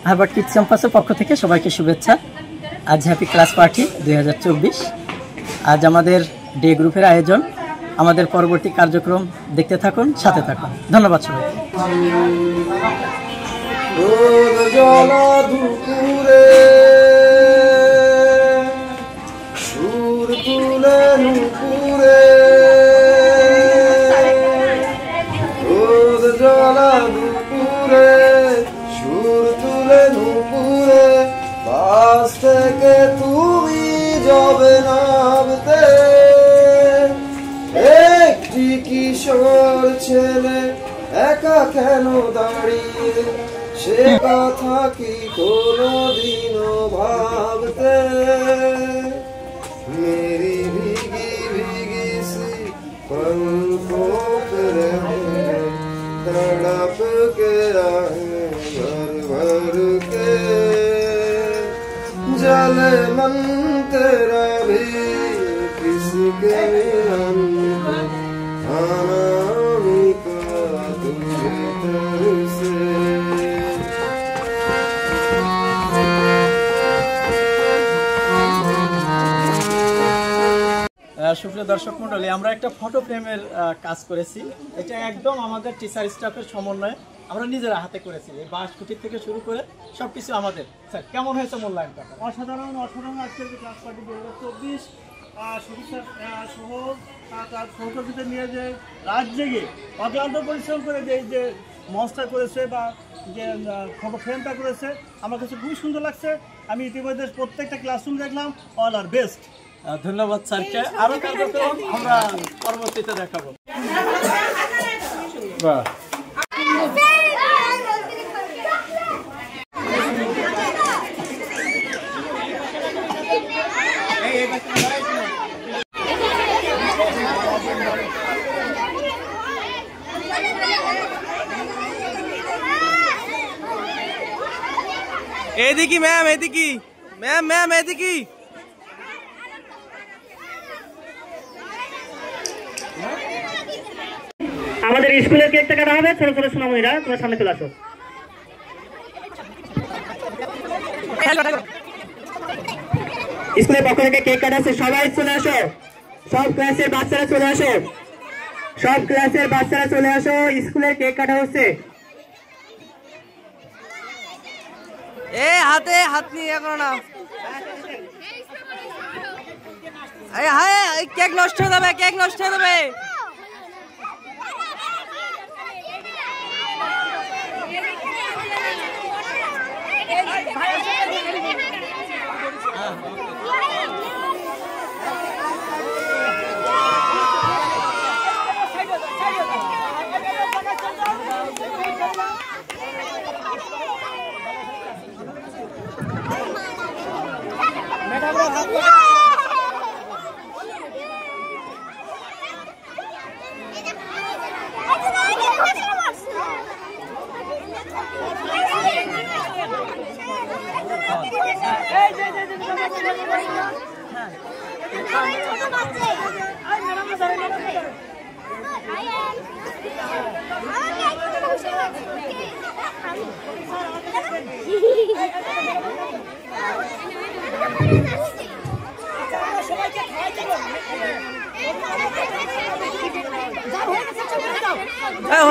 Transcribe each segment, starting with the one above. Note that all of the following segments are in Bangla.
হারবার্ট কিডস ক্যাম্পাসের পক্ষ থেকে সবাইকে শুভেচ্ছা। আজ হ্যাপি ক্লাস পার্টি 2024। আজ আমাদের ডে গ্রুপের আয়োজন। আমাদের পরবর্তী কার্যক্রম দেখতে থাকুন, সাথে থাকুন। ধন্যবাদ সবাইকে। থেকে তুমি যাবে নামতে, একটি কিশোর ছেলে একা কেন দাঁড়িয়ে, সে কথা কি কোনদিনও ভাবতে। মেরি ভিগি ভিগি সি पलकों पे रहे तड़प के आए भर भर के, जले मन तेरा भी किसके अंदर अनामिका तुझे तरसे। সুপ্রিয় দর্শক মণ্ডলী, আমরা একটা ফটো ফ্রেমের কাজ করেছি। এটা একদম আমাদের টিচার স্টাফের সমন্বয়ে আমরা নিজেরা হাতে করেছি। এই বাঁশ খুঁটি থেকে শুরু করে সবকিছু আমাদের। স্যার, কেমন হয়েছে মূল্যায়নটা? অসাধারণ অসাধারণ। আজকের ক্লাস পার্টি 2024 সবিতা সহ তার সহযোগিতা নিয়ে যে রাত জেগে অক্লান্ত পরিশ্রম করে যে মঞ্চটা করেছে বা যে ফটো ফ্রেমটা করেছে, আমার কাছে খুবই সুন্দর লাগছে। আমি ইতিমধ্যে প্রত্যেকটা ক্লাসরুম দেখলাম, অল আর বেস্ট। ধন্যবাদ স্যারকে। আরো কার্যক্রম আমরা পরবর্তীতে দেখাবো। বাহ, এদিকে ম্যাম, এদিকে ম্যাম, ম্যাম এদিকে। আমাদের স্কুলের কেকটা কাটা হবে। ছোট ছোট সোনামণিরা তোমার সামনে চলে আসো। স্কুলের পক্ষ থেকে কেক কাটা আছে, সবাই চলে আসো। সব ক্লাসের বাচ্চারা চলে আসো, সব ক্লাসের বাচ্চারা চলে আসো। স্কুলের কেক কাটা হচ্ছে। এ হাতে হাত নিয়ে করো না। কেক নষ্ট হয়ে যাবে, কেক নষ্ট হয়ে যাবে।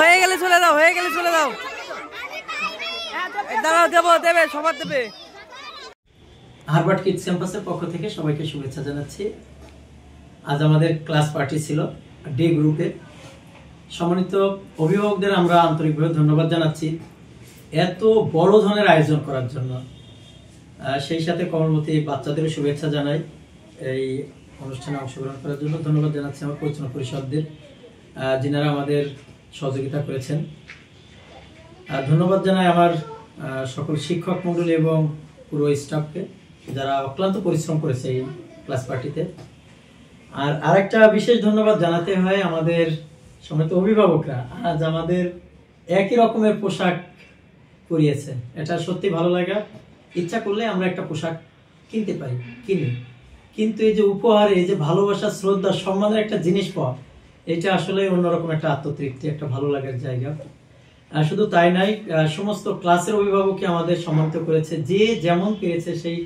হয়ে গেলে চলে যাও, হয়ে গেলে চলে যাও। দাঁড়াও, দেবো, দেবে, সবার দেবে। হারবার্ট কিডস ক্যাম্পাসের পক্ষ থেকে সবাইকে শুভেচ্ছা জানাচ্ছি। আজ আমাদের ক্লাস পার্টি ছিল ডে গ্রুপে। সম্মানিত অভিভাবকদের আমরা আন্তরিকভাবে ধন্যবাদ জানাচ্ছি এত বড় ধরনের আয়োজন করার জন্য। সেই সাথে কমলমতি বাচ্চাদেরও শুভেচ্ছা জানাই এই অনুষ্ঠানে অংশগ্রহণ করার জন্য। ধন্যবাদ জানাচ্ছি আমার পরিচালনা পরিষদদের, যিনারা আমাদের সহযোগিতা করেছেন। ধন্যবাদ জানাই আমার সকল শিক্ষক মণ্ডলী এবং পুরো স্টাফকে, যারা অক্লান্ত পরিশ্রম করেছে এই ক্লাস পার্টিতে। আর আরেকটা বিশেষ ধন্যবাদ জানাতে হয় আমাদের সম্মানিত অভিভাবকরা। আজ আমাদের একই রকমের পোশাক পরিয়েছে, এটা সত্যি ভালো লাগা। ইচ্ছা করলে আমরা একটা পোশাক কিনতে পারি, কিনি, কিন্তু এই যে উপহার, এই যে ভালোবাসা, শ্রদ্ধা, সম্মানের একটা জিনিস পাওয়া, এটা আসলে অন্যরকম একটা আত্মতৃপ্তি, একটা ভালো লাগার জায়গা। শুধু তাই নাই, সমস্ত ক্লাসের অভিভাবককে আমাদের সম্মানিত করেছে, যে যেমন পেরেছে সেই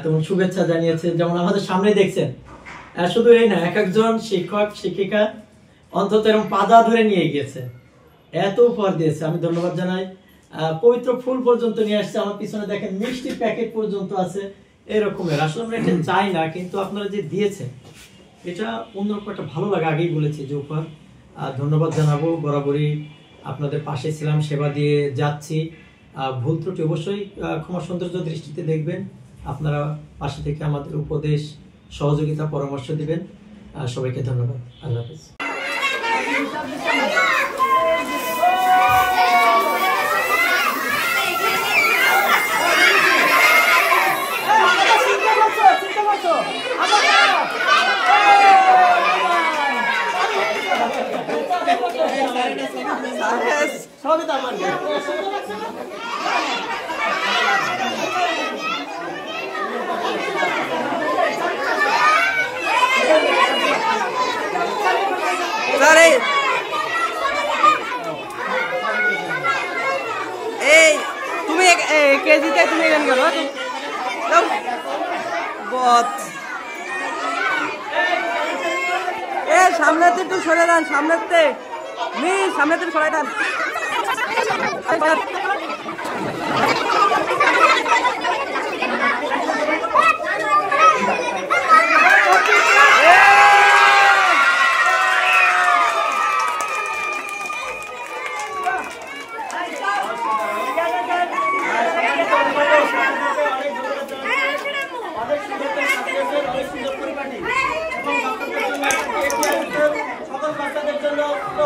তেমন শুভেচ্ছা জানিয়েছে। যেমন আমাদের সামনে দেখছেন, শুধু এই না, এক একজন শিক্ষক শিক্ষিকা অন্তত এরকম পাদা ধরে নিয়ে গিয়েছে, এত উপহার দিয়েছে। আমি ধন্যবাদ জানাই। পবিত্র ফুল পর্যন্ত নিয়ে আসছে, আমার পিছনে দেখেন মিষ্টি প্যাকেট পর্যন্ত আছে এরকমের। আসলে আমরা এটা চাই না, কিন্তু আপনারা যে দিয়েছেন এটা অন্যরকম একটা ভালো লাগে। আগেই বলেছি যে উপহার। ধন্যবাদ জানাবো, বরাবরই আপনাদের পাশে ছিলাম, সেবা দিয়ে যাচ্ছি। ভুল ত্রুটি অবশ্যই ক্ষমা সৌন্দর্য দৃষ্টিতে দেখবেন। আপনারা পাশে থেকে আমাদের উপদেশ, সহযোগিতা, পরামর্শ দিবেন। সবাইকে ধন্যবাদ। আল্লাহ হাফেজ। তুমি কেজিতে তুমি এখানে গেল সামনেতে একটু সরে দেন, সামনেতে সামনেতে সরাই দেন।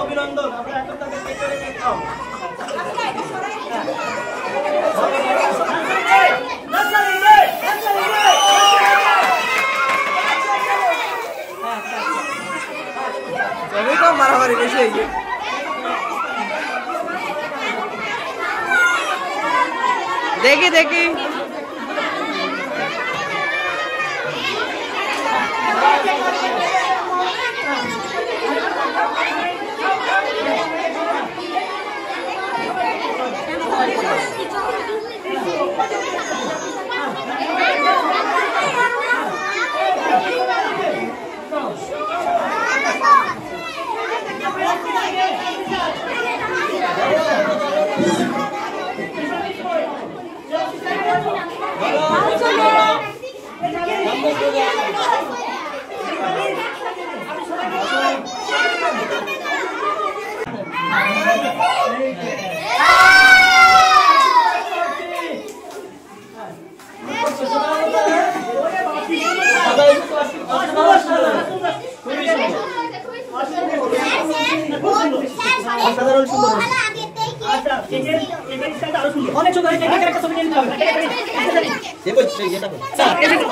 অভিনন্দন। আমরা এখন তাদের মারামারি বেশি হয়েছে। দেখি দেখি অনেক সুন্দর। একটা ছবি নিয়ে নিতে হবে।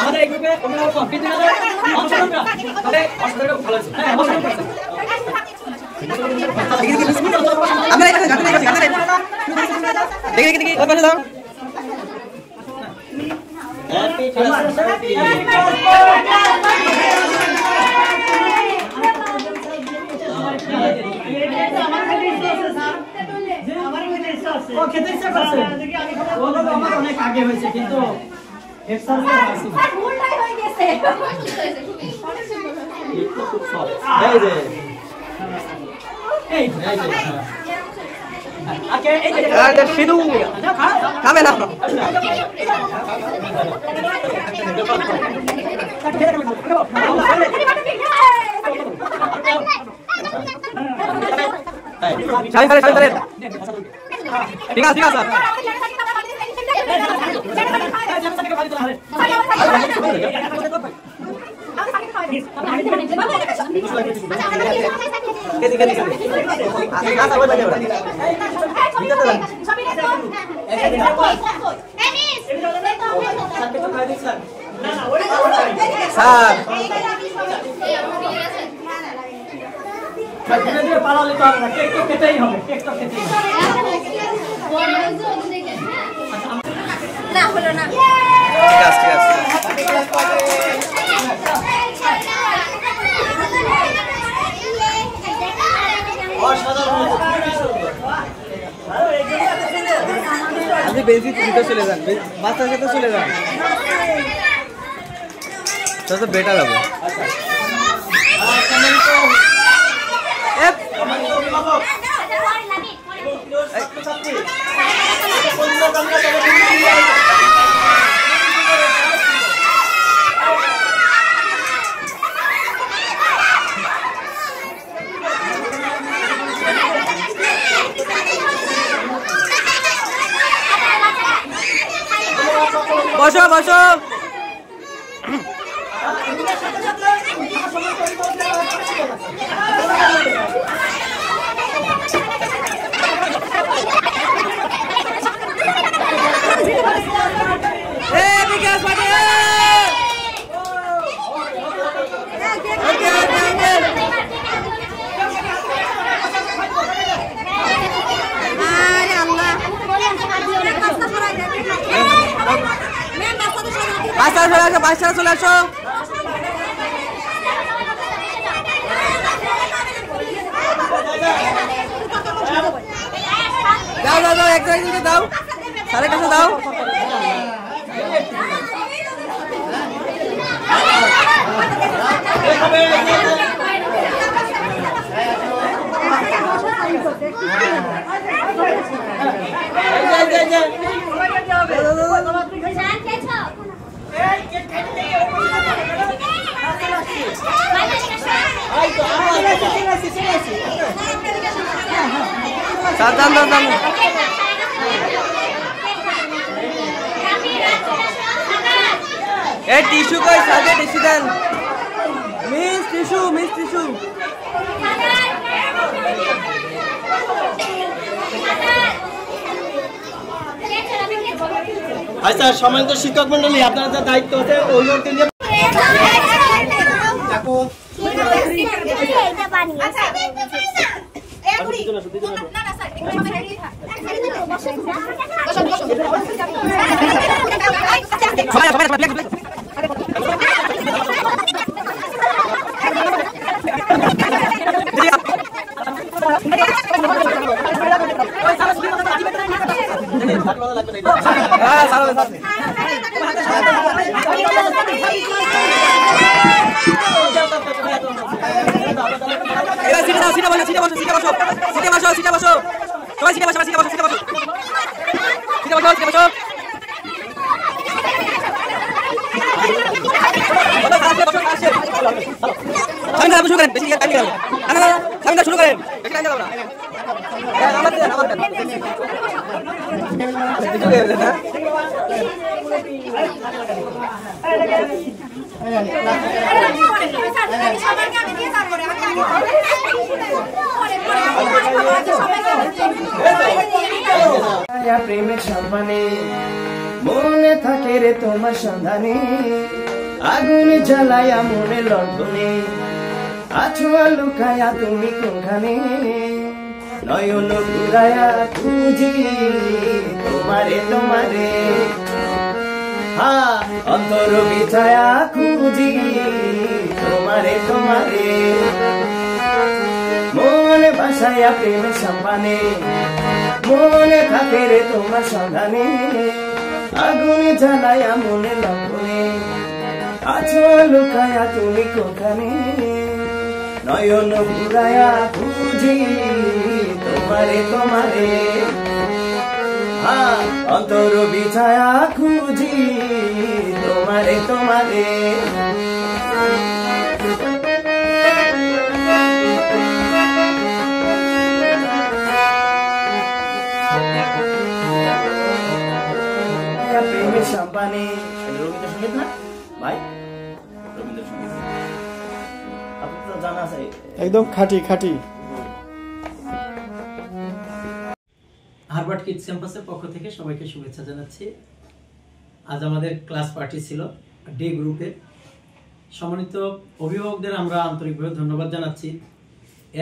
আমাদের এই গ্রুপে খেতে ইচ্ছা করছে, আমার অনেক আগে হয়েছে, কিন্তু খাবে না ঠিক আছে ঠিক আছে পালালে তো হবে না, কেক তো খেতেই হবে, কেক তো খেতেই হবে। না হলো না, ঠিক আছে ঠিক আছে অসাধারণ, খুবই সুন্দর। আপনি বেশি ভিতরে চলে যান, বাচ্চার সাথে চলে যান, তো বেটার হবে। বসো বসো, বাচ্চারা চলে আসো। দাও দাও দাও, এক জায়গায় দাও, সাড়ে কাছে দাও। টিস্যু কই, সাথে টিস্যু দেন, মিস টিস্যু, মিস টিস্যু। আচ্ছা, সম্মানিত শিক্ষক মন্ডলী, আপনার যা দায়িত্ব আছে অভিভাবককে নিয়ে শুরু করেন। প্রেমের সম্মানে মনে থাকে রে তোমার সন্ধানে, আগুন জ্বালায়া মনে লণ্ঠনে, আছো লুকায়া তুমি কোনখানে, নয়ন ঘুরায়া খুঁজি তোমারে তোমারে, হ্যাঁ অন্তর বিছায়া খুঁজি তোমারে তোমারে, মনে বাসায়া প্রেমের সম্মানে মনে থাকে রে তোমার সন্ধানে, আগুন জ্বালায়া মনে লণ্ঠনে, আছো লুকায়া তুমি কোনখানে, নয়ন ঘুরায়া খুঁজি তোমারে তোমারে, হ্যাঁ অন্তর বিছায়া খুঁজি তোমারে তোমারে। প্রেমের সম্পানে রবীন্দ্রসঙ্গীত না ভাই, রবীন্দ্রসঙ্গীত আপনার তো জানা আছে, একদম খাঁটি খাঁটি। হারবার্ট কিডস ক্যাম্পাসের পক্ষ থেকে সবাইকে শুভেচ্ছা জানাচ্ছি। আজ আমাদের ক্লাস পার্টি ছিল ডে গ্রুপে। সম্মানিত অভিভাবকদের আমরা আন্তরিকভাবে ধন্যবাদ জানাচ্ছি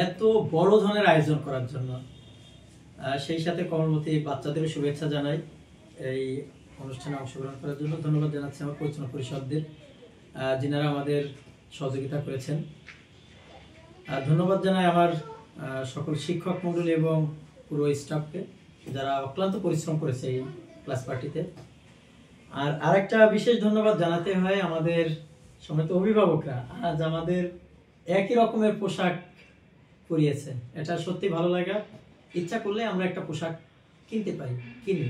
এত বড় ধরনের আয়োজন করার জন্য। সেই সাথে কর্মবতী বাচ্চাদেরও শুভেচ্ছা জানাই এই অনুষ্ঠানে অংশগ্রহণ করার জন্য। ধন্যবাদ জানাচ্ছি আমার পরিচালনা পরিষদদের, যিনারা আমাদের সহযোগিতা করেছেন। ধন্যবাদ জানাই আমার সকল শিক্ষক মণ্ডলী এবং পুরো স্টাফকে, যারা অক্লান্ত পরিশ্রম করেছে এই ক্লাস পার্টিতে। আর আরেকটা বিশেষ ধন্যবাদ জানাতে হয় আমাদের সম্মানিত অভিভাবকরা, আজ আমাদের একই রকমের পোশাক পরিয়েছে, এটা সত্যি ভালো লাগা। ইচ্ছা করলে আমরা একটা পোশাক কিনতে পারি, কিনি,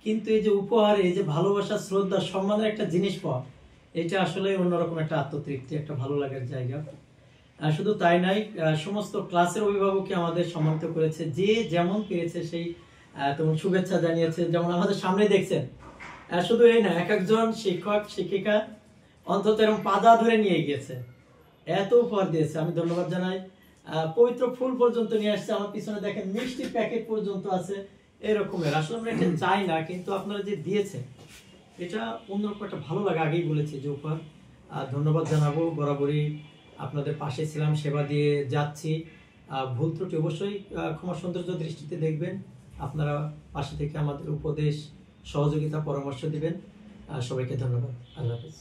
কিন্তু এই যে উপহার, এই যে ভালোবাসা, শ্রদ্ধা, সম্মানের একটা জিনিস পাওয়া, এটা আসলে অন্যরকম একটা আত্মতৃপ্তি, একটা ভালো লাগার জায়গা। আর শুধু তাই নাই, সমস্ত ক্লাসের অভিভাবককে আমাদের সম্মানিত করেছে, যে যেমন পেরেছে সেই তেমন শুভেচ্ছা জানিয়েছে। যেমন আমাদের সামনে দেখছেন, শুধু এই না, এক একজন শিক্ষক শিক্ষিকা অন্তত এরকম পাজা ধরে নিয়ে গিয়েছে, এত উপহার দিয়েছে। আমি ধন্যবাদ জানাই। পবিত্র ফুল পর্যন্ত নিয়ে আসছে, আমার পিছনে দেখেন মিষ্টি প্যাকেট পর্যন্ত আছে এরকমের। আসলে আমরা এটা চাই না, কিন্তু আপনারা যে দিয়েছেন এটা অন্যরকম একটা ভালো লাগে। আগেই বলেছি যে উপহার, ধন্যবাদ জানাবো। বরাবরই আপনাদের পাশে ছিলাম, সেবা দিয়ে যাচ্ছি। ভুল ত্রুটি অবশ্যই ক্ষমা সৌন্দর্য দৃষ্টিতে দেখবেন। আপনারা পাশে থেকে আমাদের উপদেশ, সহযোগিতা, পরামর্শ দিবেন। সবাইকে ধন্যবাদ। আল্লাহ হাফেজ।